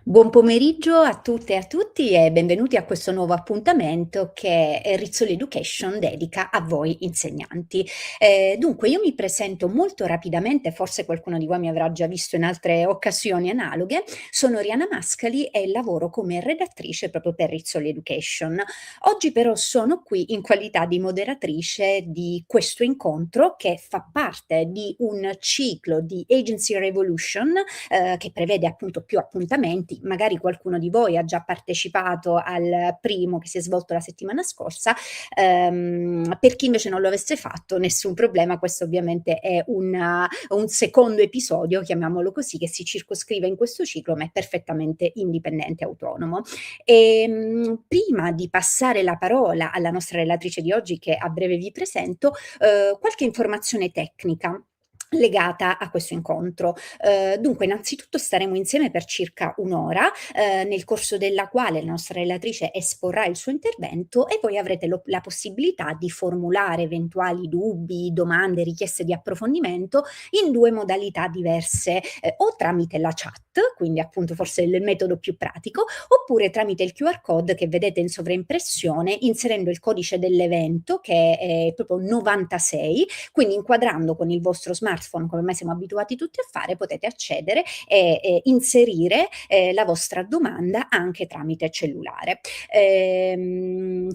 Buon pomeriggio a tutte e a tutti e benvenuti a questo nuovo appuntamento che Rizzoli Education dedica a voi insegnanti. Dunque, io mi presento molto rapidamente, forse qualcuno di voi mi avrà già visto in altre occasioni analoghe. Sono Oriana Mascali e lavoro come redattrice proprio per Rizzoli Education. Oggi però sono qui in qualità di moderatrice di questo incontro che fa parte di un ciclo di Agency Revolution che prevede appunto più appuntamenti. Magari qualcuno di voi ha già partecipato al primo che si è svolto la settimana scorsa. Per chi invece non lo avesse fatto, nessun problema, questo ovviamente è un secondo episodio, chiamiamolo così, che si circoscrive in questo ciclo, ma è perfettamente indipendente e autonomo. Prima di passare la parola alla nostra relatrice di oggi, che a breve vi presento, qualche informazione tecnica legata a questo incontro. Dunque, innanzitutto staremo insieme per circa un'ora, nel corso della quale la nostra relatrice esporrà il suo intervento e voi avrete la possibilità di formulare eventuali dubbi, domande, richieste di approfondimento in due modalità diverse, o tramite la chat, quindi appunto forse il metodo più pratico, oppure tramite il QR code che vedete in sovraimpressione, inserendo il codice dell'evento che è proprio 96, quindi inquadrando con il vostro smartphone, come ormai siamo abituati tutti a fare, potete accedere e inserire la vostra domanda anche tramite cellulare.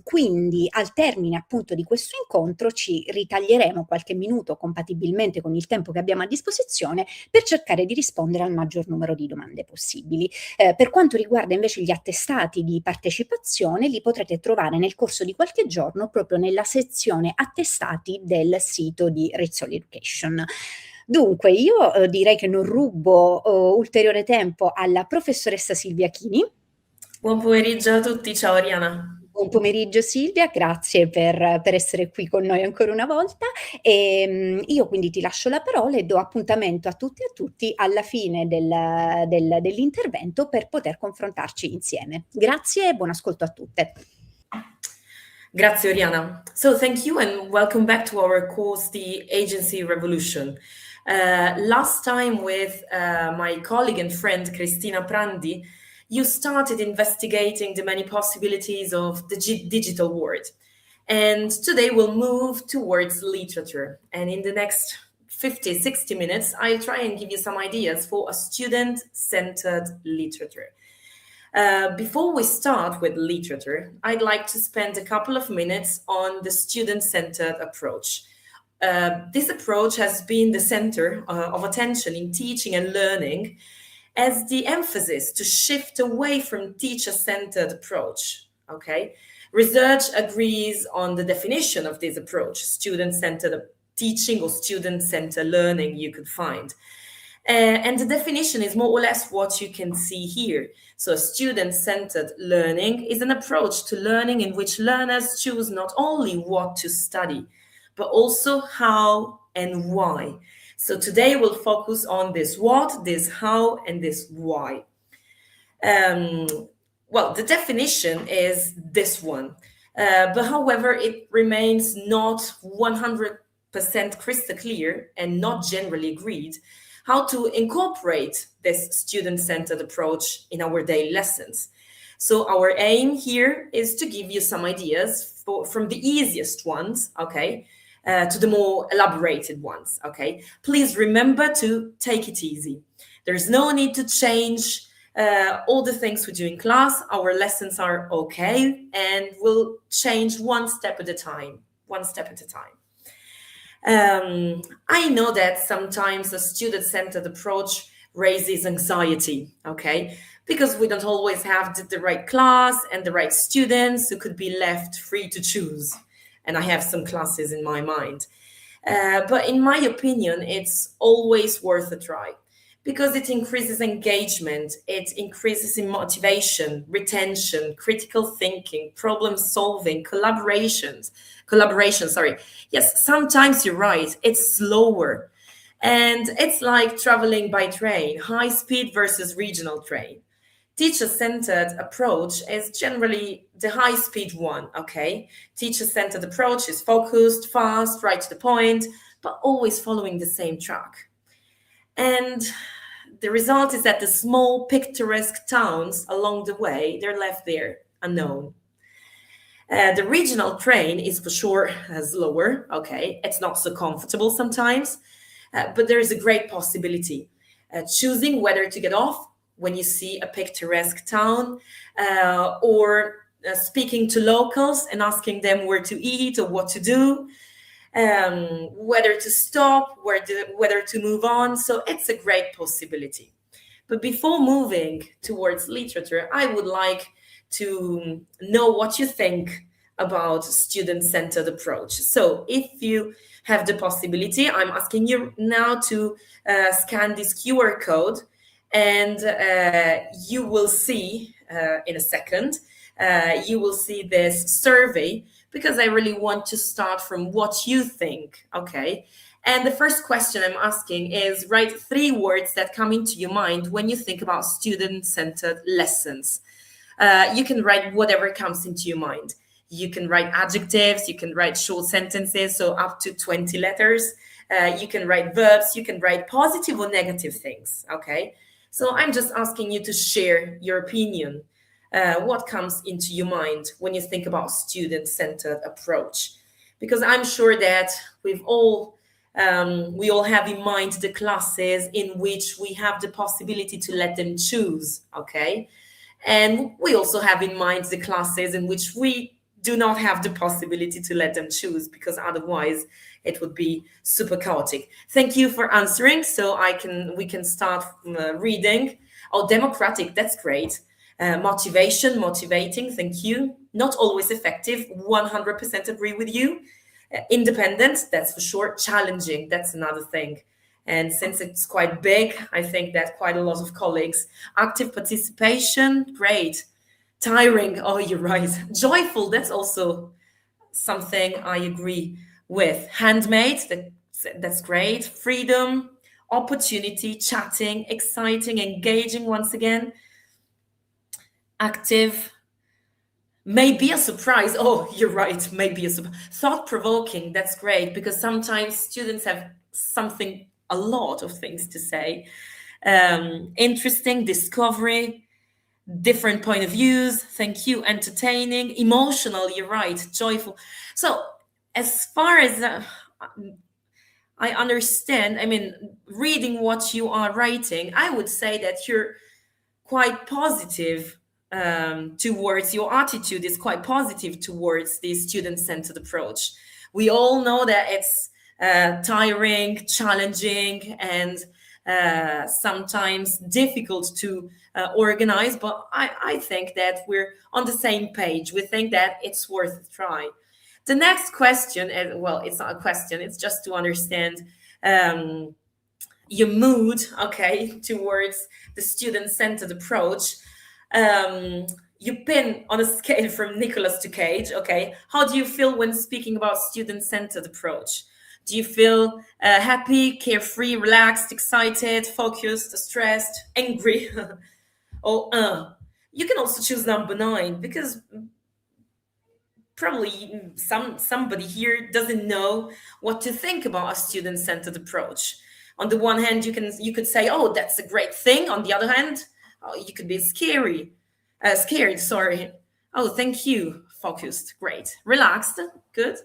Quindi al termine appunto di questo incontro ci ritaglieremo qualche minuto compatibilmente con il tempo che abbiamo a disposizione per cercare di rispondere al maggior numero di domande possibili. Per quanto riguarda invece gli attestati di partecipazione, li potrete trovare nel corso di qualche giorno proprio nella sezione attestati del sito di Rizzoli Education. Dunque, io direi che non rubo ulteriore tempo alla professoressa Silvia Chini. Buon pomeriggio a tutti, ciao Oriana. Buon pomeriggio Silvia, grazie per essere qui con noi ancora una volta. Io quindi ti lascio la parola e do appuntamento a tutti e a tutti alla fine dell'intervento per poter confrontarci insieme. Grazie e buon ascolto a tutte. Grazie Oriana. So thank you and welcome back to our course, The Agency Revolution. Last time with my colleague and friend Cristina Prandi, you started investigating the many possibilities of the digital world. And today we'll move towards literature. And in the next 50, 60 minutes, I'll try and give you some ideas for a student-centered literature. Before we start with literature, I'd like to spend a couple of minutes on the student-centered approach. This approach has been the center of attention in teaching and learning as the emphasis to shift away from teacher-centered approach, okay? Research agrees on the definition of this approach, student-centered teaching or student-centered learning you could find. And the definition is more or less what you can see here. So student-centered learning is an approach to learning in which learners choose not only what to study, but also how and why. So today we'll focus on this what, this how, and this why. Well, the definition is this one. But however, it remains not 100% crystal clear and not generally agreed how to incorporate this student-centered approach in our daily lessons. So our aim here is to give you some ideas from the easiest ones, okay, to the more elaborated ones, okay? Please remember to take it easy. There's no need to change all the things we do in class. Our lessons are okay, and we'll change one step at a time. I know that sometimes a student-centered approach raises anxiety, okay? Because we don't always have the right class and the right students who could be left free to choose. And I have some classes in my mind. But in my opinion, it's always worth a try because it increases engagement, it increases in motivation, retention, critical thinking, problem solving, collaboration. Yes, sometimes you're right, it's slower. And it's like traveling by train, high speed versus regional train. Teacher-centered approach is generally the high-speed one, okay? Teacher-centered approach is focused, fast, right to the point, but always following the same track. And the result is that the small picturesque towns along the way, they're left there unknown. The regional train is for sure slower. Okay, it's not so comfortable sometimes, but there is a great possibility. Choosing whether to get off when you see a picturesque town, or speaking to locals and asking them where to eat or what to do, whether to stop, whether to move on. So it's a great possibility. But before moving towards literature, I would like to know what you think about student-centered approach. So if you have the possibility, I'm asking you now to scan this QR code, and you will see in a second, you will see this survey, because I really want to start from what you think, okay? And the first question I'm asking is, write 3 words that come into your mind when you think about student-centered lessons. You can write whatever comes into your mind. You can write adjectives, you can write short sentences, so up to 20 letters. You can write verbs, you can write positive or negative things, okay? So I'm just asking you to share your opinion. What comes into your mind when you think about student-centered approach? Because I'm sure that we all have in mind the classes in which we have the possibility to let them choose, okay? And we also have in mind the classes in which we do not have the possibility to let them choose, because otherwise it would be super chaotic. Thank you for answering. So we can start reading. Oh, democratic, that's great. Motivation, motivating, thank you. Not always effective, 100% agree with you. Independent, that's for sure. Challenging, that's another thing. And since it's quite big, I think that quite a lot of colleagues. Active participation, great. Tiring, oh, you're right. Joyful, that's also something I agree with. Handmade, that's great. Freedom, opportunity, chatting, exciting, engaging once again. Active, maybe a surprise. Oh, you're right, maybe a surprise. Thought-provoking, that's great, because sometimes students have a lot of things to say. Interesting, discovery, different point of views, thank you. Entertaining, emotional, you're right. Joyful. So as far as I understand, I mean, reading what you are writing, I would say that you're quite positive towards, your attitude is quite positive towards the student-centered approach. We all know that it's tiring, challenging, and sometimes difficult to organize, but I think that we're on the same page. We think that it's worth a try. The next question, well, it's not a question, it's just to understand your mood, okay, towards the student-centered approach. You pin on a scale from Nicholas to Kate, okay? How do you feel when speaking about student-centered approach? Do you feel happy, carefree, relaxed, excited, focused, stressed, angry? Or you can also choose number 9, because probably somebody here doesn't know what to think about a student-centered approach. On the one hand, you could say, oh, that's a great thing. On the other hand, oh, you could be scared. Sorry. Oh, thank you. Focused, great. Relaxed, good.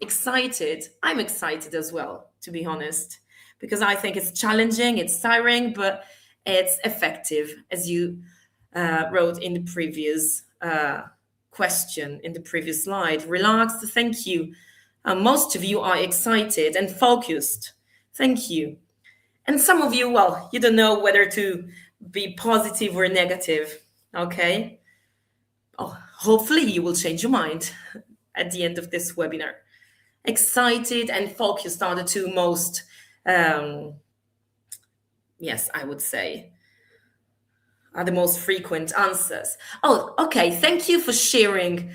Excited. I'm excited as well, to be honest, because I think it's challenging, it's tiring, but it's effective, as you wrote in the previous question, in the previous slide. Relaxed, thank you. Most of you are excited and focused. Thank you. And some of you, well, you don't know whether to be positive or negative, okay? Oh, hopefully you will change your mind at the end of this webinar. Excited and focused are the 2 most, yes, I would say, are the most frequent answers. Oh, okay. Thank you for sharing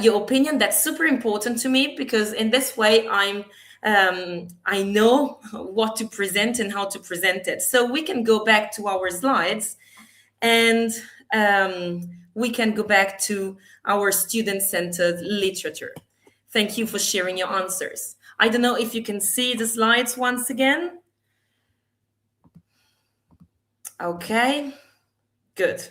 your opinion. That's super important to me, because in this way I know what to present and how to present it. So we can go back to our slides, and we can go back to our student-centered literature. Thank you for sharing your answers. I don't know if you can see the slides once again. Okay, good.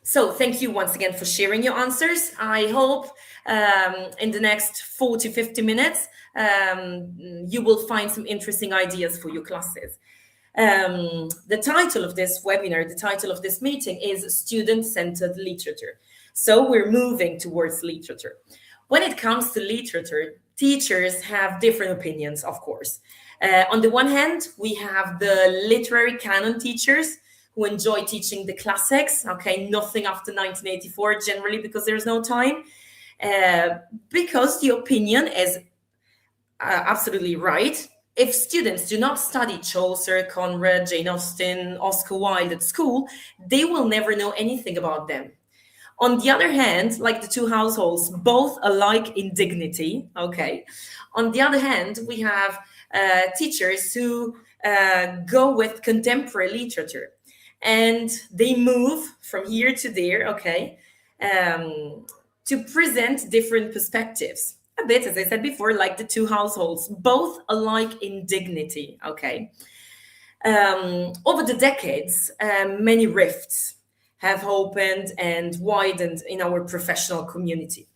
So thank you once again for sharing your answers. I hope in the next 40, 50 minutes, you will find some interesting ideas for your classes. The title of this webinar, the title of this meeting is Student-Centered Literature. So we're moving towards literature. When it comes to literature, teachers have different opinions, of course. On the one hand, we have the literary canon teachers who enjoy teaching the classics, okay, nothing after 1984 generally because there's no time, because the opinion is absolutely right. If students do not study Chaucer, Conrad, Jane Austen, Oscar Wilde at school, they will never know anything about them. On the other hand, like the two households, both alike in dignity, okay? On the other hand, we have teachers who go with contemporary literature and they move from here to there, okay, to present different perspectives. A bit, as I said before, like the two households, both alike in dignity, okay? Over the decades, many rifts have opened and widened in our professional community.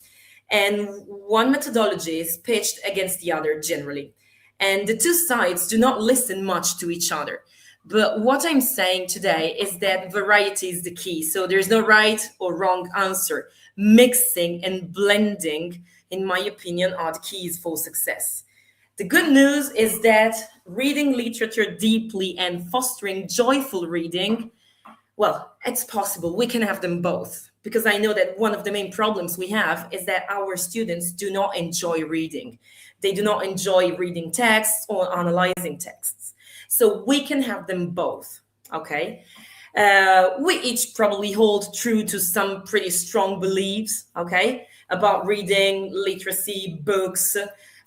And one methodology is pitched against the other generally. And the two sides do not listen much to each other. But what I'm saying today is that variety is the key. So there's no right or wrong answer. Mixing and blending, in my opinion, are the keys for success. The good news is that reading literature deeply and fostering joyful reading, well, it's possible. We can have them both. Because I know that one of the main problems we have is that our students do not enjoy reading. They do not enjoy reading texts or analyzing texts. So we can have them both, okay? We each probably hold true to some pretty strong beliefs, okay, about reading, literacy, books.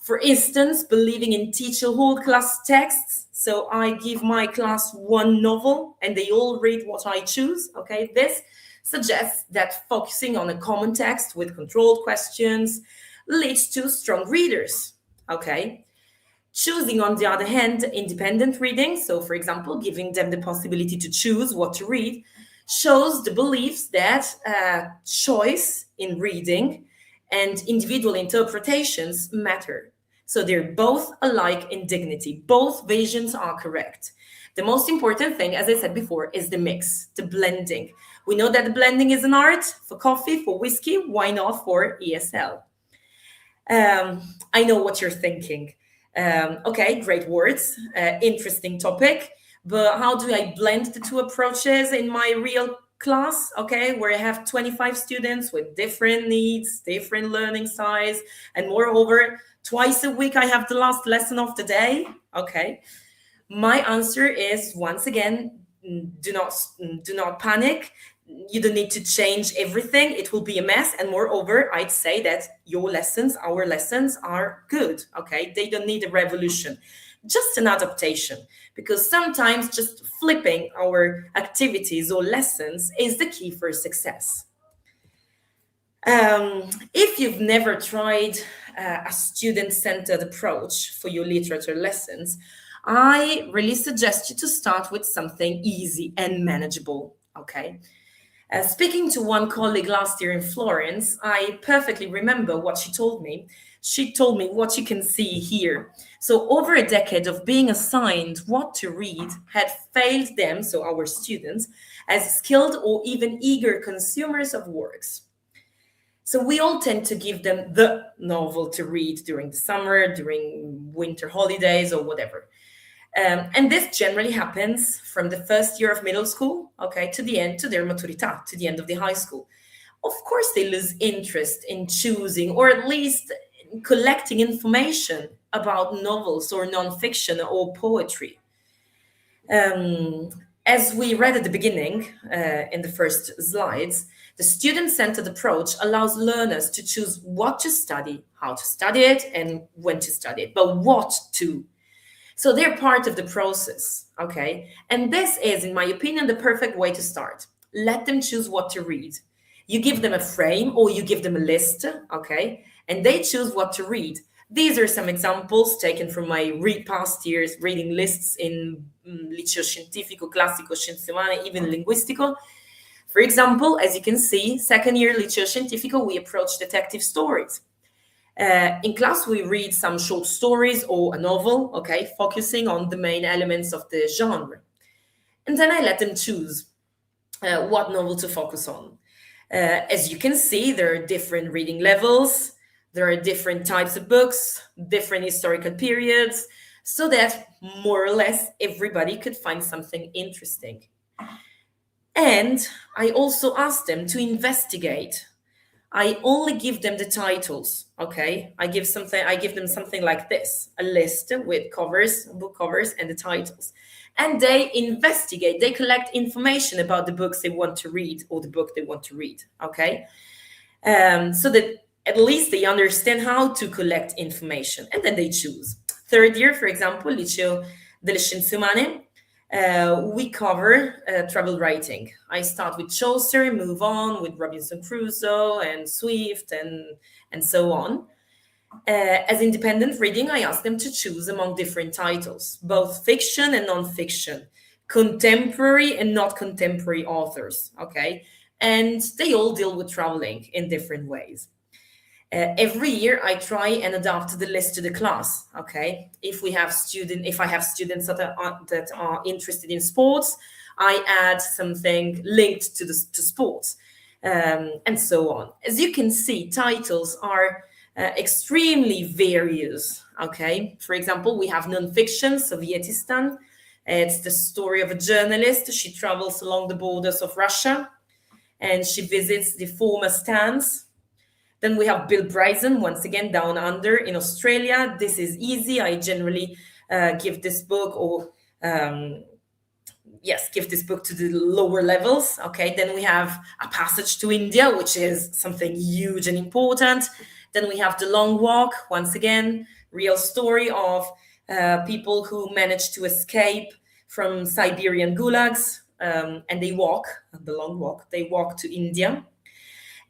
For instance, believing in teacher whole class texts. So I give my class one novel and they all read what I choose, okay? This suggests that focusing on a common text with controlled questions leads to strong readers, okay? Choosing, on the other hand, independent reading, so for example, giving them the possibility to choose what to read, shows the beliefs that choice in reading and individual interpretations matter. So they're both alike in dignity. Both visions are correct. The most important thing, as I said before, is the mix, the blending. We know that the blending is an art for coffee, for whiskey, why not for ESL? I know what you're thinking. Okay, great words, interesting topic, but how do I blend the two approaches in my real class, okay, where I have 25 students with different needs, different learning styles, and moreover, twice a week I have the last lesson of the day, okay? My answer is, once again, do not panic. You don't need to change everything. It will be a mess. And moreover, I'd say that our lessons are good, okay? They don't need a revolution, just an adaptation. Because sometimes just flipping our activities or lessons is the key for success. If you've never tried a student-centered approach for your literature lessons, I really suggest you to start with something easy and manageable, okay? Speaking to one colleague last year in Florence, I perfectly remember what she told me. She told me what you can see here. So over a decade of being assigned what to read had failed them, so our students, as skilled or even eager consumers of works. So we all tend to give them the novel to read during the summer, during winter holidays or whatever. And this generally happens from the first year of middle school, okay, to the end, to their maturità, to the end of the high school. Of course, they lose interest in choosing or at least collecting information about novels or nonfiction or poetry. As we read at the beginning, in the first slides, the student-centered approach allows learners to choose what to study, how to study it, and when to study it, but what to. So they're part of the process, okay? And this is, in my opinion, the perfect way to start. Let them choose what to read. You give them a frame or you give them a list, okay? And they choose what to read. These are some examples taken from my past years reading lists in Liceo Scientifico, Classico, Scienze Umane, even Linguistico. For example, as you can see, second year Liceo Scientifico, we approach detective stories. In class, we read some short stories or a novel, okay, focusing on the main elements of the genre. And then I let them choose what novel to focus on. As you can see, there are different reading levels, there are different types of books, different historical periods, so that more or less everybody could find something interesting. And I also asked them to investigate. I only give them the titles, okay? I give them something like this, a list with covers, book covers, and the titles. And they investigate, they collect information about the books they want to read or the book they want to read, okay? So that at least they understand how to collect information, and then they choose. Third year, for example, Liceo delle Scienze Umane, we cover travel writing. I start with Chaucer, move on with Robinson Crusoe and Swift and so on. As independent reading, I ask them to choose among different titles, both fiction and non-fiction, contemporary and not contemporary authors, okay? And they all deal with traveling in different ways. Every year I try and adapt the list to the class, okay? If I have students that are interested in sports, I add something linked to sports, and so on. As you can see, titles are extremely various, okay? For example, we have non-fiction, Sovietistan. It's the story of a journalist. She travels along the borders of Russia and she visits the former stands. Then we have Bill Bryson, once again, Down Under in Australia. This is easy. I generally give this book give this book to the lower levels. Okay, then we have A Passage to India, which is something huge and important. Then we have The Long Walk, once again, real story of people who managed to escape from Siberian gulags, and they walk, the long walk, they walk to India.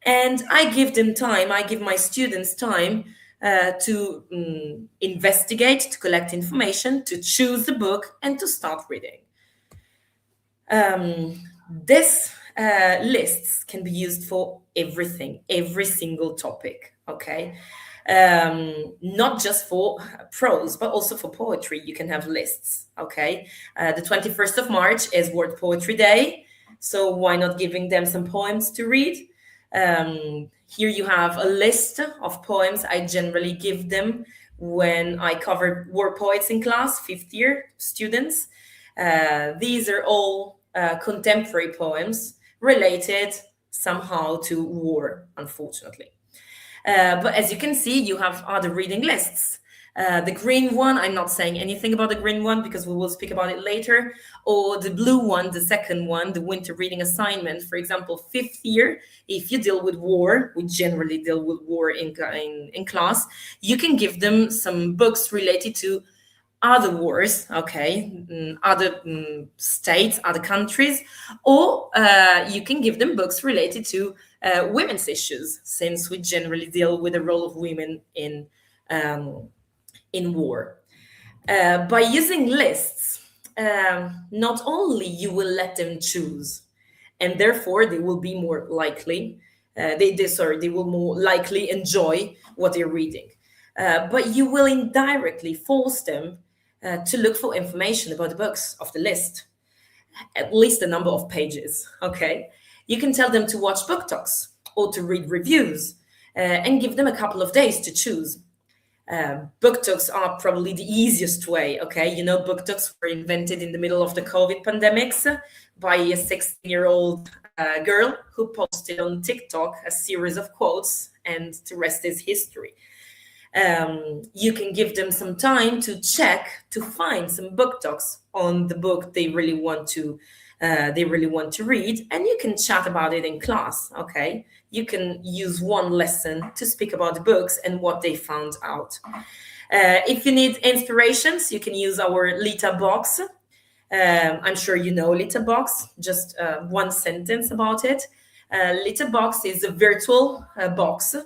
And I give them time, I give my students time to investigate, to collect information, to choose the book, and to start reading. This lists can be used for everything, every single topic, okay? Not just for prose, but also for poetry, you can have lists, okay? The 21st of March is World Poetry Day, so why not giving them some poems to read? Here you have a list of poems I generally give them when I cover war poets in class, 5th year students. These are all contemporary poems related somehow to war, unfortunately. But as you can see, you have other reading lists. The green one, I'm not saying anything about the green one because we will speak about it later, or the blue one, the second one, the winter reading assignment. For example, 5th year, if you deal with war, we generally deal with war in class, you can give them some books related to other wars, okay, other states, other countries, or you can give them books related to women's issues, since we generally deal with the role of women in war. By using lists, not only you will let them choose, and therefore they will be more likely, they will more likely enjoy what they're reading. But you will indirectly force them to look for information about the books of the list, at least the number of pages, okay? You can tell them to watch book talks or to read reviews and give them a couple of days to choose. Book talks are probably the easiest way, okay? You know, book talks were invented in the middle of the COVID pandemics by a 16-year-old girl who posted on TikTok a series of quotes, and the rest is history. You can give them some time to check, to find some book talks on the book they really want to read, and you can chat about it in class, okay? You can use one lesson to speak about the books and what they found out. If you need inspirations, you can use our LitHUB box. I'm sure you know LitHUB box, just one sentence about it. LitHUB box is a virtual box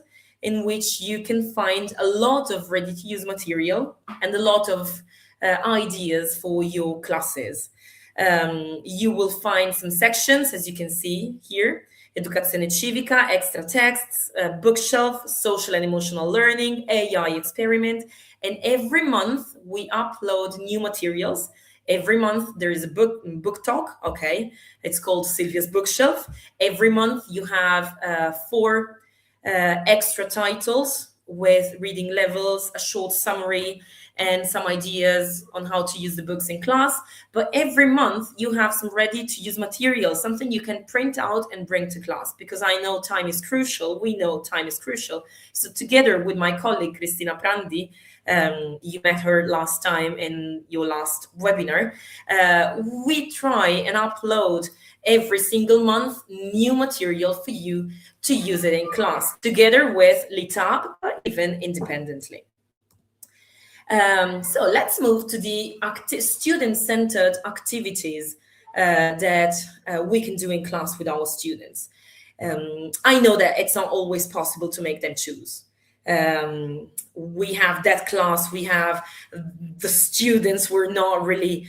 in which you can find a lot of ready-to-use material and a lot of ideas for your classes. You will find some sections, as you can see here: Educazione civica, extra texts, bookshelf, social and emotional learning, AI experiment. And every month we upload new materials. Every month there is a book talk, okay? It's called Silvia's Bookshelf. Every month you have 4 extra titles with reading levels, a short summary, and some ideas on how to use the books in class. But every month you have some ready-to-use material, something you can print out and bring to class, because I know time is crucial. We know time is crucial. So together with my colleague, Cristina Prandi, you met her last time in your last webinar, we try and upload every single month new material for you to use it in class, together with LitHUB, but even independently. So let's move to the student-centered activities that we can do in class with our students. I know that it's not always possible to make them choose. We have that class, we have the students who are not really,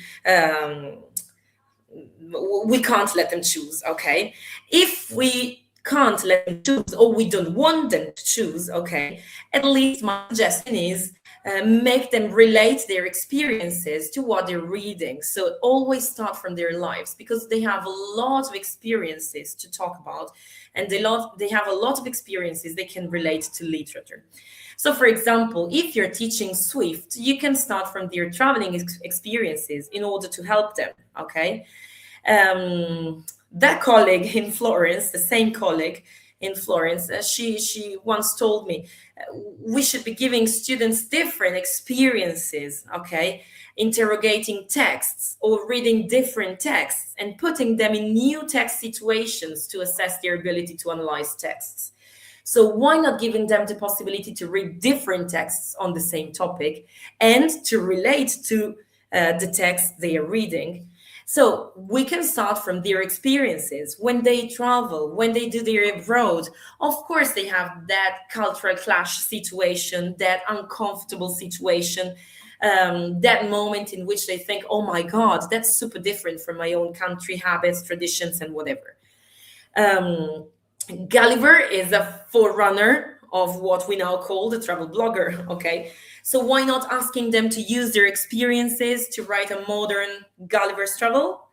we can't let them choose, okay? If we can't let them choose, or we don't want them to choose, okay, at least my suggestion is make them relate their experiences to what they're reading. So always start from their lives, because they have a lot of experiences to talk about, and they have a lot of experiences they can relate to literature. So for example, if you're teaching Swift, you can start from their traveling experiences in order to help them, okay? That colleague in Florence, the same colleague in Florence, she once told me, we should be giving students different experiences, okay? Interrogating texts or reading different texts and putting them in new text situations to assess their ability to analyze texts. So why not giving them the possibility to read different texts on the same topic and to relate to the text they are reading? So we can start from their experiences. When they travel, when they do their abroad, of course they have that cultural clash situation, that uncomfortable situation, that moment in which they think, oh my God, that's super different from my own country, habits, traditions, and whatever. Gulliver is a forerunner of what we now call the travel blogger, okay? So why not asking them to use their experiences to write a modern Gulliver's Travel?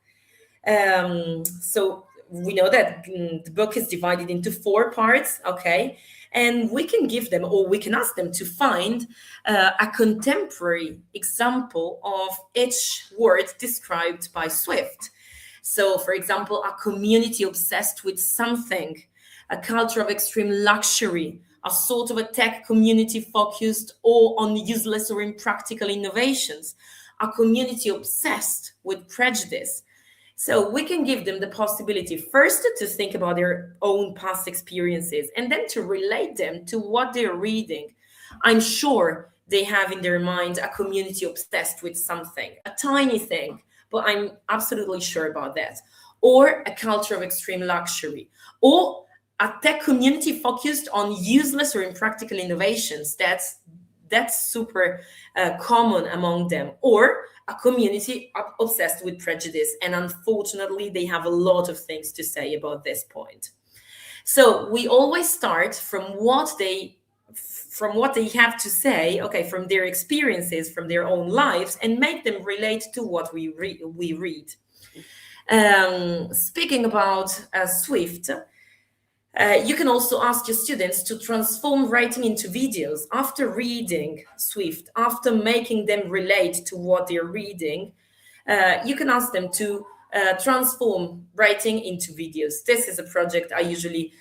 So we know that the book is divided into 4 parts, okay? And we can give them, or we can ask them to find a contemporary example of each word described by Swift. So for example, a community obsessed with something, a culture of extreme luxury, a sort of a tech community focused or on useless or impractical innovations, a community obsessed with prejudice. So we can give them the possibility first to think about their own past experiences and then to relate them to what they're reading. I'm sure they have in their mind a community obsessed with something, a tiny thing, but I'm absolutely sure about that. Or a culture of extreme luxury, or a tech community focused on useless or impractical innovations. That's super common among them. Or a community obsessed with prejudice. And unfortunately, they have a lot of things to say about this point. So we always start from what they have to say, okay, from their experiences, from their own lives, and make them relate to what we read. Speaking about Swift, you can also ask your students to transform writing into videos after reading Swift, after making them relate to what they're reading. You can ask them to transform writing into videos. This is a project I usually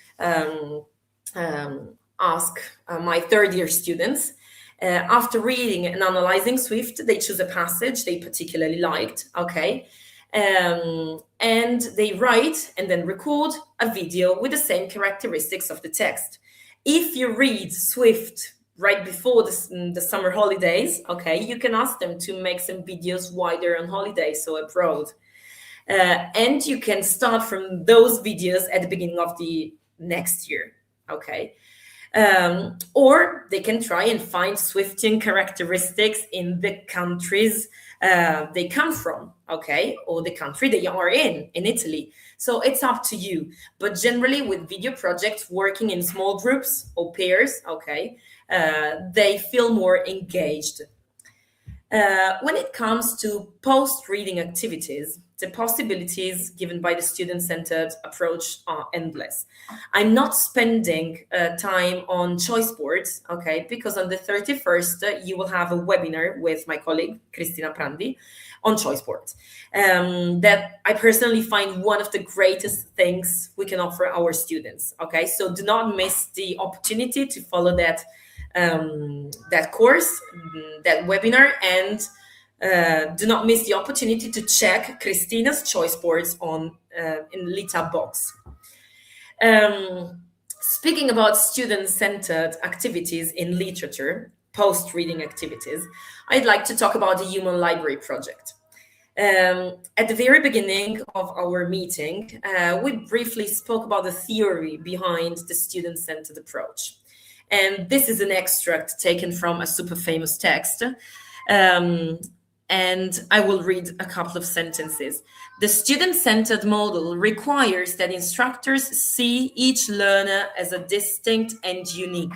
ask my third-year students. After reading and analyzing Swift, they choose a passage they particularly liked, okay? And they write and then record a video with the same characteristics of the text. If you read Swift right before the summer holidays, okay, you can ask them to make some videos while they're on holiday, so abroad. And you can start from those videos at the beginning of the next year, okay? Or they can try and find Swiftian characteristics in the countries they come from, okay, or the country they are in Italy. So it's up to you. But generally, with video projects working in small groups or pairs, okay, they feel more engaged. When it comes to post-reading activities, the possibilities given by the student-centered approach are endless. I'm not spending time on choice boards, okay, because on the 31st, you will have a webinar with my colleague, Cristina Prandi, on choice boards. That I personally find one of the greatest things we can offer our students, okay? So do not miss the opportunity to follow that course, that webinar, and do not miss the opportunity to check Christina's choice boards on in LitHUB box. Speaking about student-centered activities in literature, post-reading activities, I'd like to talk about the Human Library Project. At the very beginning of our meeting, we briefly spoke about the theory behind the student-centered approach. And this is an extract taken from a super famous text. And I will read a couple of sentences. The student-centered model requires that instructors see each learner as a distinct and unique.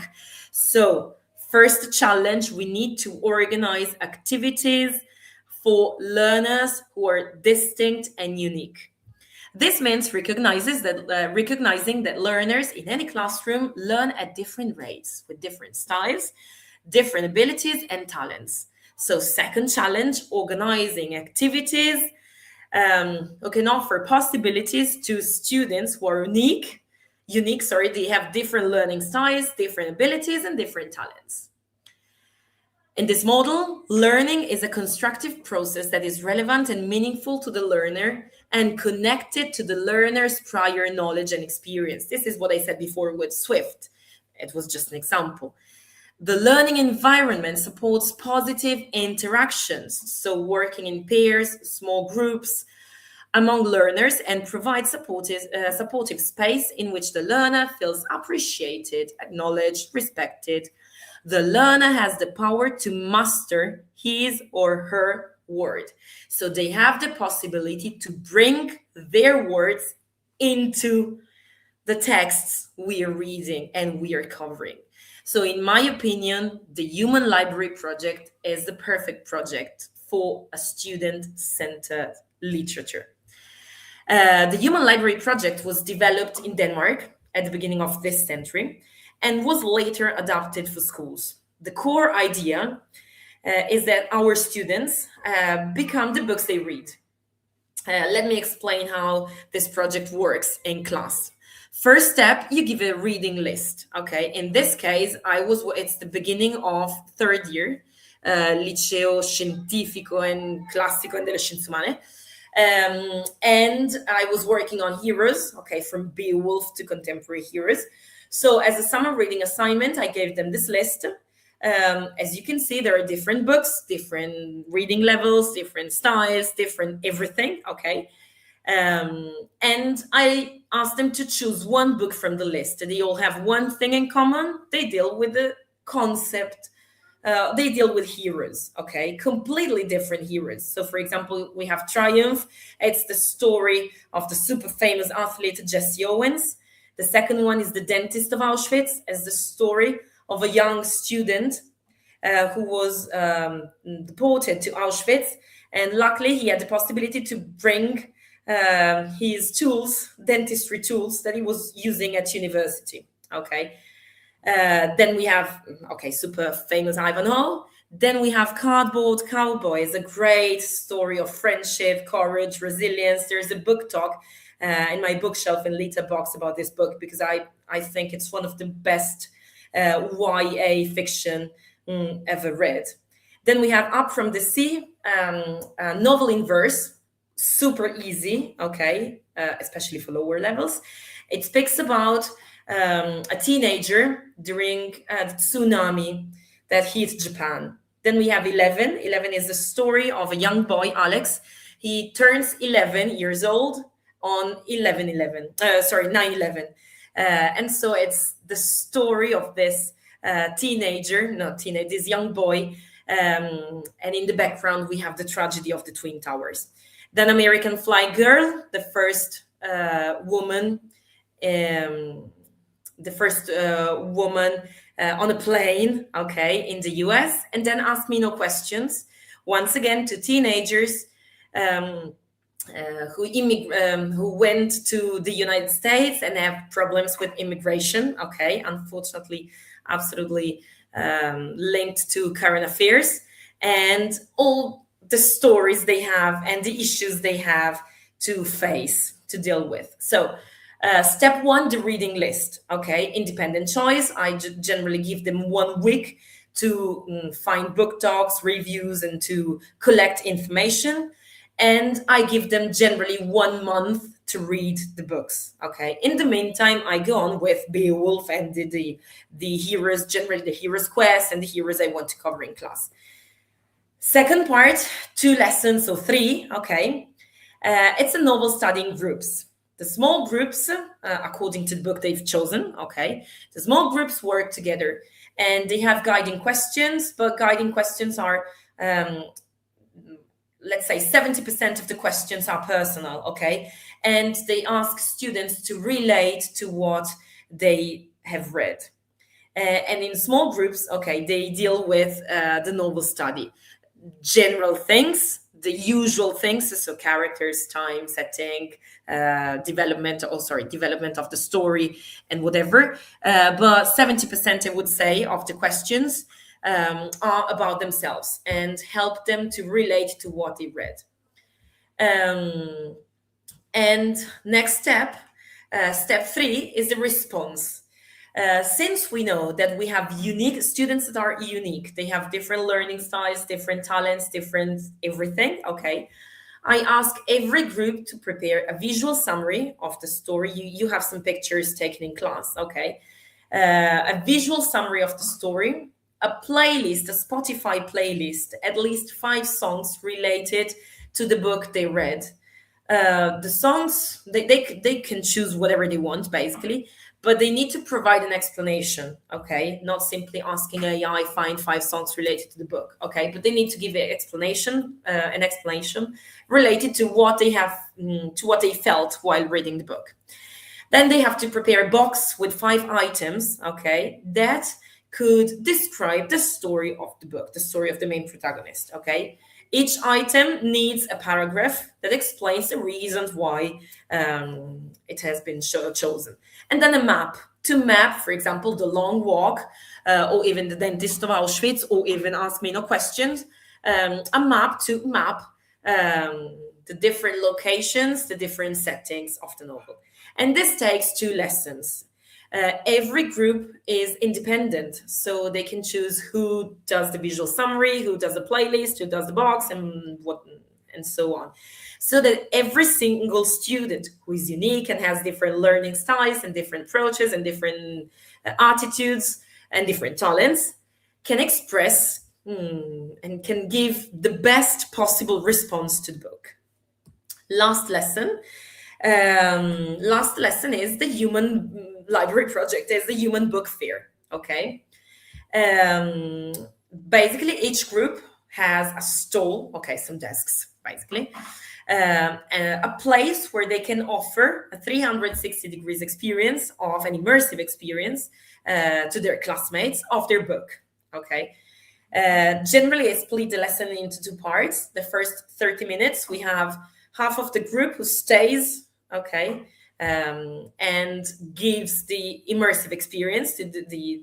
So, first challenge, we need to organize activities for learners who are distinct and unique. This means recognizing that learners in any classroom learn at different rates, with different styles, different abilities and talents. So second challenge, organizing activities who can offer possibilities to students who are unique, they have different learning styles, different abilities and different talents. In this model, learning is a constructive process that is relevant and meaningful to the learner and connected to the learner's prior knowledge and experience. This is what I said before with Swift. It was just an example. The learning environment supports positive interactions, so working in pairs, small groups among learners, and provides supportive space in which the learner feels appreciated, acknowledged, respected. The learner has the power to master his or her word. So they have the possibility to bring their words into the texts we are reading and we are covering. So in my opinion, the Human Library Project is the perfect project for a student-centered literature. The Human Library Project was developed in Denmark at the beginning of this century and was later adapted for schools. The core idea is that our students become the books they read. Let me explain how this project works in class. First step, you give a reading list. Okay, in this case, it's the beginning of third year, liceo scientifico and classico and delle scienze umane. And I was working on heroes, okay, from Beowulf to contemporary heroes. So as a summer reading assignment, I gave them this list. As you can see, there are different books, different reading levels, different styles, different everything, okay? And I asked them to choose one book from the list. They all have one thing in common. They deal with the concept. They deal with heroes, okay? Completely different heroes. So, for example, we have Triumph. It's the story of the super famous athlete Jesse Owens. The second one is The Dentist of Auschwitz, as the story of a young student who was deported to Auschwitz. And luckily, he had the possibility to bring his tools, dentistry tools, that he was using at university, okay? Then we have, super famous Ivanhoe. Then we have Cardboard Cowboy. It's a great story of friendship, courage, resilience. There's a book talk in my bookshelf in LitHUB box about this book because I think it's one of the best YA fiction ever read. Then we have Up from the Sea, a novel in verse, super easy, okay, especially for lower levels. It speaks about a teenager during the tsunami that hit Japan. Then we have 11. 11 is the story of a young boy, Alex. He turns 11 years old on 9/11. And so it's the story of this this young boy. And in the background, we have the tragedy of the Twin Towers. Then American Fly Girl, the first woman on a plane, okay, in the US. And then Ask Me No Questions, once again to teenagers who went to the United States and have problems with immigration, okay, unfortunately, absolutely linked to current affairs, and all the stories they have and the issues they have to face, to deal with. So step one, the reading list, okay, independent choice. I generally give them 1 week to find book talks, reviews, and to collect information. And I give them generally 1 month to read the books, okay? In the meantime, I go on with Beowulf and the heroes, generally the hero's quest and the heroes I want to cover in class. Second part, 2 lessons, so 3, okay? It's a novel study in groups. The small groups, according to the book they've chosen, okay? The small groups work together and they have guiding questions, but guiding questions are, let's say 70% of the questions are personal, okay? And they ask students to relate to what they have read. And in small groups, okay, they deal with the novel study. General things, the usual things, so characters, time, setting, development of the story and whatever. But 70%, I would say, of the questions are about themselves and help them to relate to what they read. And next step, step 3, is the response. Since we know that we have unique students that are unique, they have different learning styles, different talents, different everything, okay? I ask every group to prepare a visual summary of the story. You have some pictures taken in class, okay? A visual summary of the story, a playlist, a Spotify playlist, at least 5 songs related to the book they read. The songs, they can choose whatever they want, basically, but they need to provide an explanation, okay? Not simply asking AI, find 5 songs related to the book, okay? But they need to give an explanation related to what they have, to what they felt while reading the book. Then they have to prepare a box with 5 items, okay, that could describe the story of the book, the story of the main protagonist, okay? Each item needs a paragraph that explains the reasons why it has been chosen. And then a map, to map, for example, the long walk, or even the dentist of Auschwitz, or even Ask Me No Questions, a map to map the different locations, the different settings of the novel. And this takes 2 lessons. Every group is independent, so they can choose who does the visual summary, who does the playlist, who does the box, and so on. So that every single student who is unique and has different learning styles and different approaches and different attitudes and different talents can express and can give the best possible response to the book. Last lesson is the human library project, is the human book fair, okay? Basically, each group has a stall, okay, some desks, basically, a place where they can offer a 360 degrees experience of an immersive experience to their classmates of their book, okay? Generally, I split the lesson into 2 parts. The first 30 minutes, we have half of the group who stays, okay, and gives the immersive experience to the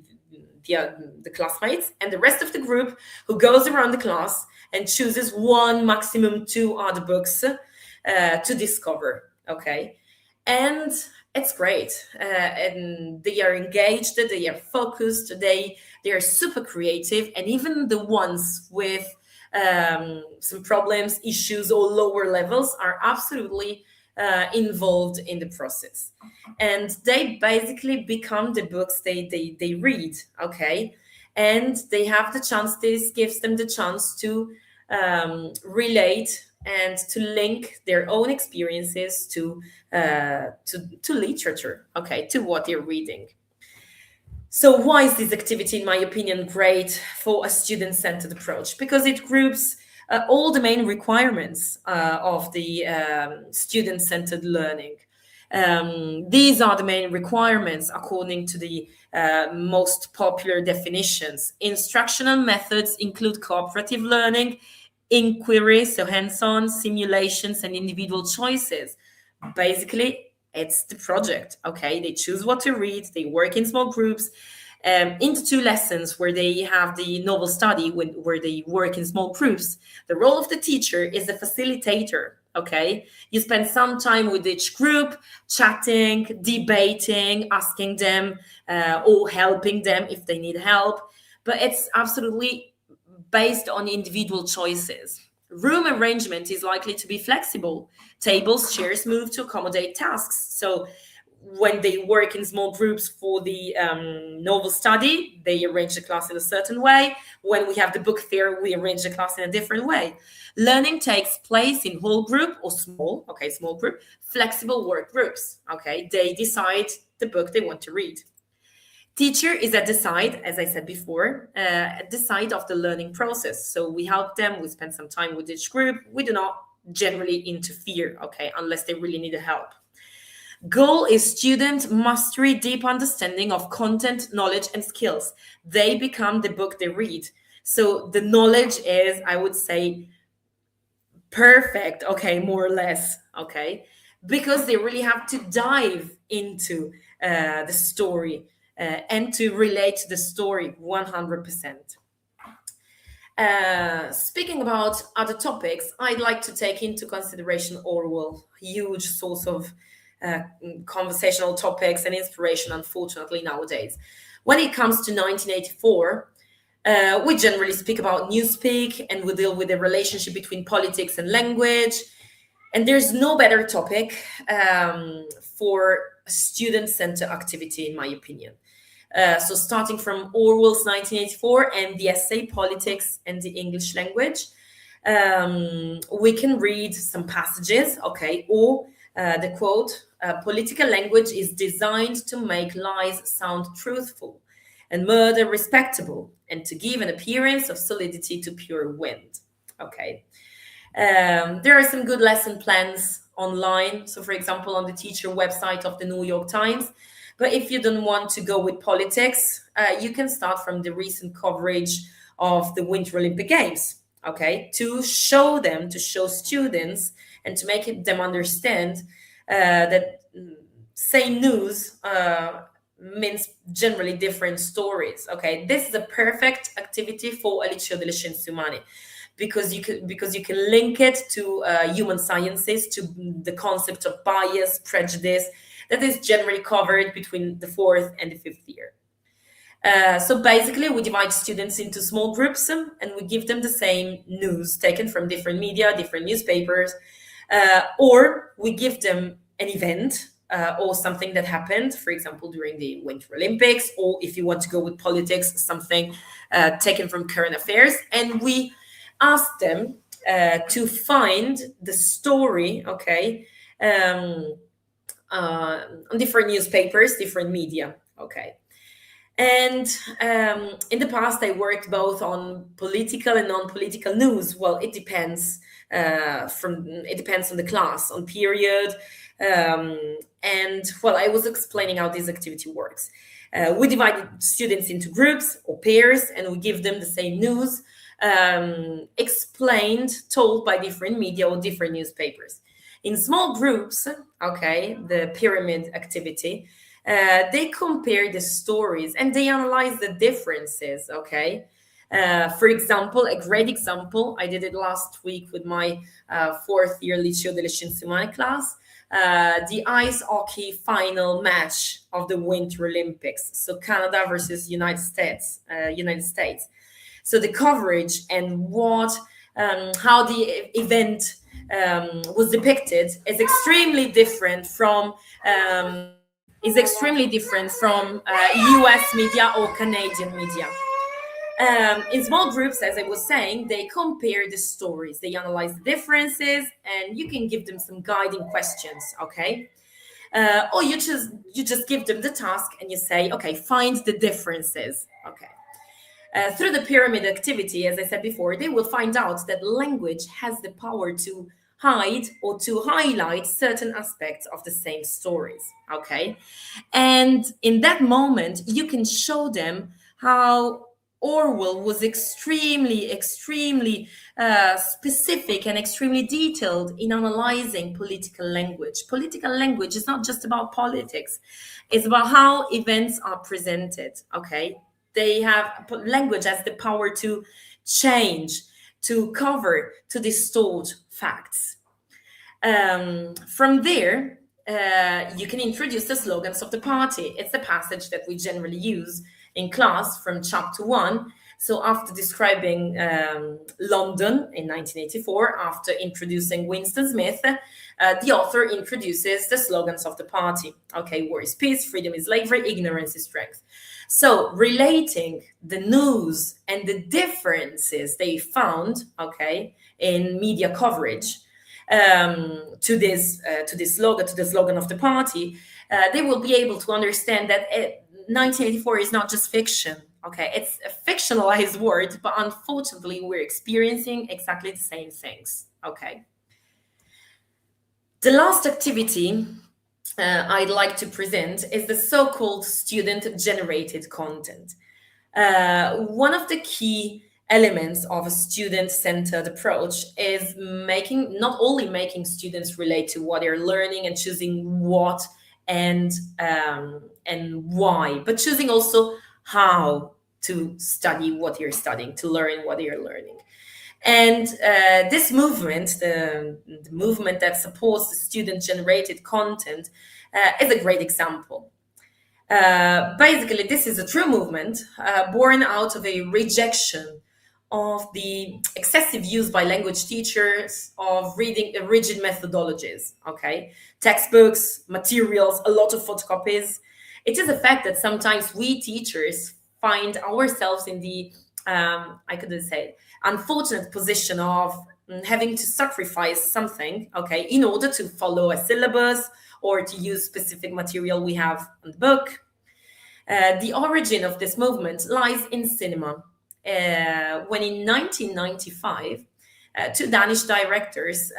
classmates, and the rest of the group who goes around the class and chooses 1, maximum 2 other books to discover, okay? And it's great. And they are engaged, they are focused, they are super creative, and even the ones with some problems, issues, or lower levels are absolutely involved in the process. And they basically become the books they read, okay? And they have the chance, this gives them the chance to relate and to link their own experiences to literature, okay, to what they're reading. So why is this activity, in my opinion, great for a student-centered approach? Because it groups all the main requirements of the student-centered learning. These are the main requirements according to the most popular definitions. Instructional methods include cooperative learning, inquiry, so hands-on, simulations, and individual choices. Basically, it's the project, okay? They choose what to read, they work in small groups, into 2 lessons where they have the novel study, where they work in small groups. The role of the teacher is the facilitator, okay? You spend some time with each group, chatting, debating, asking them, or helping them if they need help. But it's absolutely based on individual choices. Room arrangement is likely to be flexible. Tables, chairs move to accommodate tasks. So when they work in small groups for the novel study, they arrange the class in a certain way. When we have the book fair, we arrange the class in a different way. Learning takes place in whole group or small group, flexible work groups, okay? They decide the book they want to read. Teacher is at the side, as I said before, at the side of the learning process. So we help them, we spend some time with each group. We do not generally interfere, okay, unless they really need help. Goal is student mastery, deep understanding of content, knowledge, and skills. They become the book they read. So the knowledge is, I would say, perfect, okay, more or less, okay, because they really have to dive into the story and to relate to the story 100%. Speaking about other topics, I'd like to take into consideration Orwell, huge source of conversational topics and inspiration, unfortunately, nowadays. When it comes to 1984, we generally speak about newspeak, and we deal with the relationship between politics and language. And there's no better topic for a student-centered activity, in my opinion. So starting from Orwell's 1984 and the essay Politics and the English Language, we can read some passages, okay, or the quote, political language is designed to make lies sound truthful and murder respectable and to give an appearance of solidity to pure wind, okay. There are some good lesson plans online. So for example, on the teacher website of the New York Times. But if you don't want to go with politics, you can start from the recent coverage of the Winter Olympic Games, okay, to show students and to make them understand that same news means generally different stories, okay. This is a perfect activity for al liceo delle scienze umane because you can link it to human sciences, to the concept of bias, prejudice, that is generally covered between the 4th and the 5th year. So basically, we divide students into small groups and we give them the same news taken from different media, different newspapers, or we give them an event or something that happened, for example, during the Winter Olympics, or if you want to go with politics, something taken from current affairs, and we ask them to find the story, okay, on different newspapers, different media, okay. And in the past, I worked both on political and non-political news. Well, it depends on the class, on period, and well, I was explaining how this activity works. We divided students into groups or pairs, and we give them the same news, explained, told by different media or different newspapers. In small groups, okay, the pyramid activity, they compare the stories and they analyze the differences, okay? For example, a great example, I did it last week with my 4th year Liceo delle Scienze Umane class, the ice hockey final match of the Winter Olympics. So Canada versus United States. So the coverage and how the event was depicted is extremely different from US media or Canadian media. In small groups, as I was saying, they compare the stories, they analyze the differences, and you can give them some guiding questions, okay? Or you just give them the task and you say, okay, find the differences, okay? Through the pyramid activity, as I said before, they will find out that language has the power to hide or to highlight certain aspects of the same stories, okay? And in that moment, you can show them how Orwell was extremely specific and extremely detailed in analyzing political language. Political language is not just about politics. It's about how events are presented, okay? Language has the power to change, to cover, to distort facts. From there, you can introduce the slogans of the party. It's a passage that we generally use in class from chapter 1. So after describing London in 1984, after introducing Winston Smith, the author introduces the slogans of the party. Okay, war is peace, freedom is slavery, ignorance is strength. So relating the news and the differences they found, okay, in media coverage to this slogan, to the slogan of the party, they will be able to understand that 1984 is not just fiction. Okay, it's a fictionalized word, but unfortunately, we're experiencing exactly the same things. Okay. The last activity I'd like to present is the so-called student-generated content. One of the key elements of a student-centered approach is not only making students relate to what they're learning and choosing what and why, but choosing also how to study what you're studying, to learn what you're learning. And this movement, the movement that supports the student-generated content, is a great example. Basically, this is a true movement born out of a rejection of the excessive use by language teachers of reading rigid methodologies, okay? Textbooks, materials, a lot of photocopies. It is a fact that sometimes we teachers find ourselves in the, unfortunate position of having to sacrifice something, okay, in order to follow a syllabus or to use specific material we have on the book. The origin of this movement lies in cinema. When in 1995, two Danish directors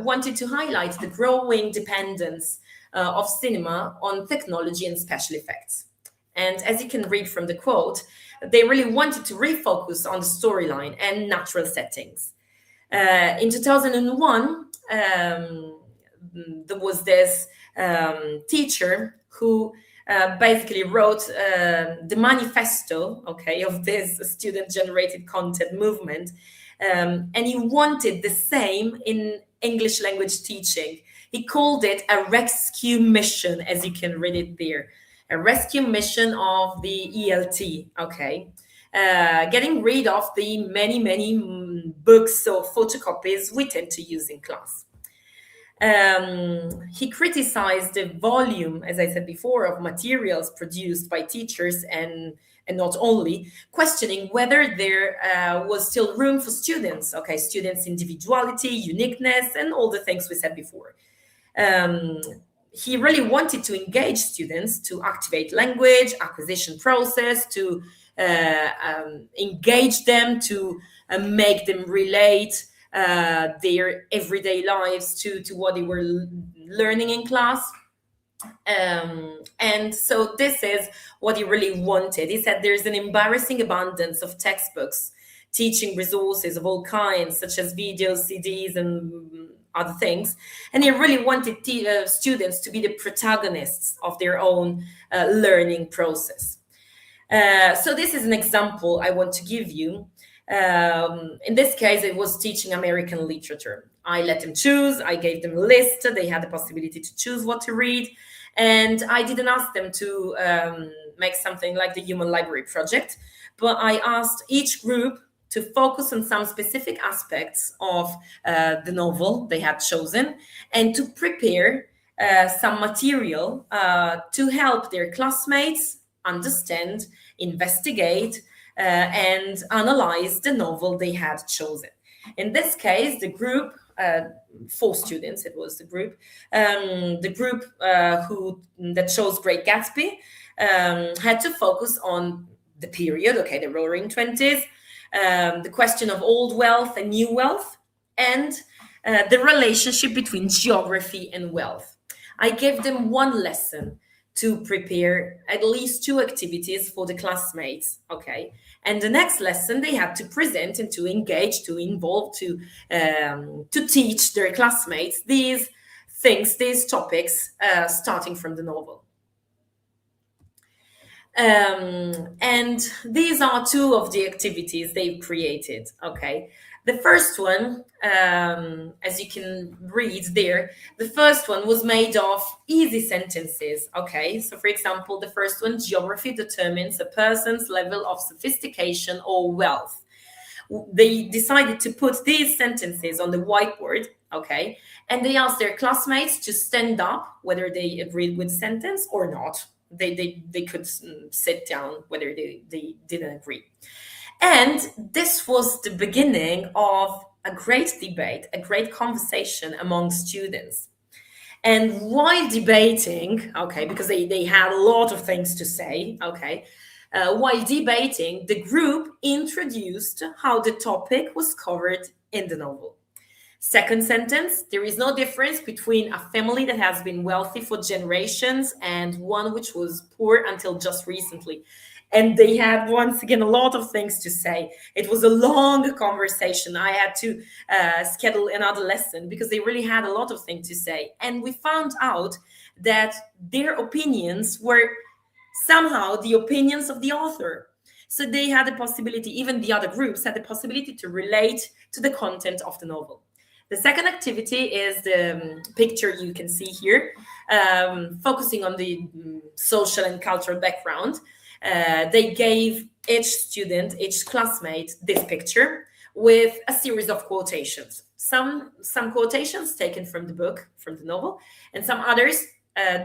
wanted to highlight the growing dependence of cinema on technology and special effects. And as you can read from the quote, they really wanted to refocus on the storyline and natural settings. In 2001, there was this teacher who basically wrote the manifesto, okay, of this student-generated content movement, and he wanted the same in English language teaching. He called it a rescue mission, as you can read it there, a rescue mission of the ELT, okay, getting rid of the many books or photocopies we tend to use in class. He criticized the volume, as I said before, of materials produced by teachers and not only, questioning whether there was still room for students, okay, students' individuality, uniqueness, and all the things we said before. He really wanted to engage students to activate language acquisition process, to engage them, to make them relate their everyday lives to what they were learning in class. And so this is what he really wanted. He said there's an embarrassing abundance of textbooks, teaching resources of all kinds, such as videos, CDs, and other things. And he really wanted students to be the protagonists of their own learning process. So this is an example I want to give you. In this case, it was teaching American literature. I let them choose. I gave them a list. They had the possibility to choose what to read. And I didn't ask them to make something like the Human Library Project, but I asked each group to focus on some specific aspects of the novel they had chosen and to prepare some material to help their classmates understand, investigate, and analyze the novel they had chosen. In this case, the group, 4 students, it was the group that chose Great Gatsby, had to focus on the period, okay, the Roaring Twenties, the question of old wealth and new wealth, and the relationship between geography and wealth. I gave them one lesson to prepare at least 2 activities for the classmates, okay? And the next lesson they had to present and to engage, to involve, to teach their classmates these things, these topics, starting from the novel. And these are 2 of the activities they've created, okay? The first one, as you can read there, the first one was made of easy sentences, okay? So for example, the first one, geography determines a person's level of sophistication or wealth. They decided to put these sentences on the whiteboard, okay? And they asked their classmates to stand up, whether they agreed with the sentence or not. They could sit down, whether they didn't agree. And this was the beginning of a great debate, a great conversation among students. And while debating, okay, because they had a lot of things to say, okay, while debating, the group introduced how the topic was covered in the novel. Second sentence, there is no difference between a family that has been wealthy for generations and one which was poor until just recently. And they had, once again, a lot of things to say. It was a long conversation. I had to schedule another lesson because they really had a lot of things to say. And we found out that their opinions were somehow the opinions of the author. So they had the possibility, even the other groups had the possibility to relate to the content of the novel. The second activity is the picture you can see here, focusing on the social and cultural background. They gave each student, each classmate, this picture with a series of quotations. Some quotations taken from the book, from the novel, and some others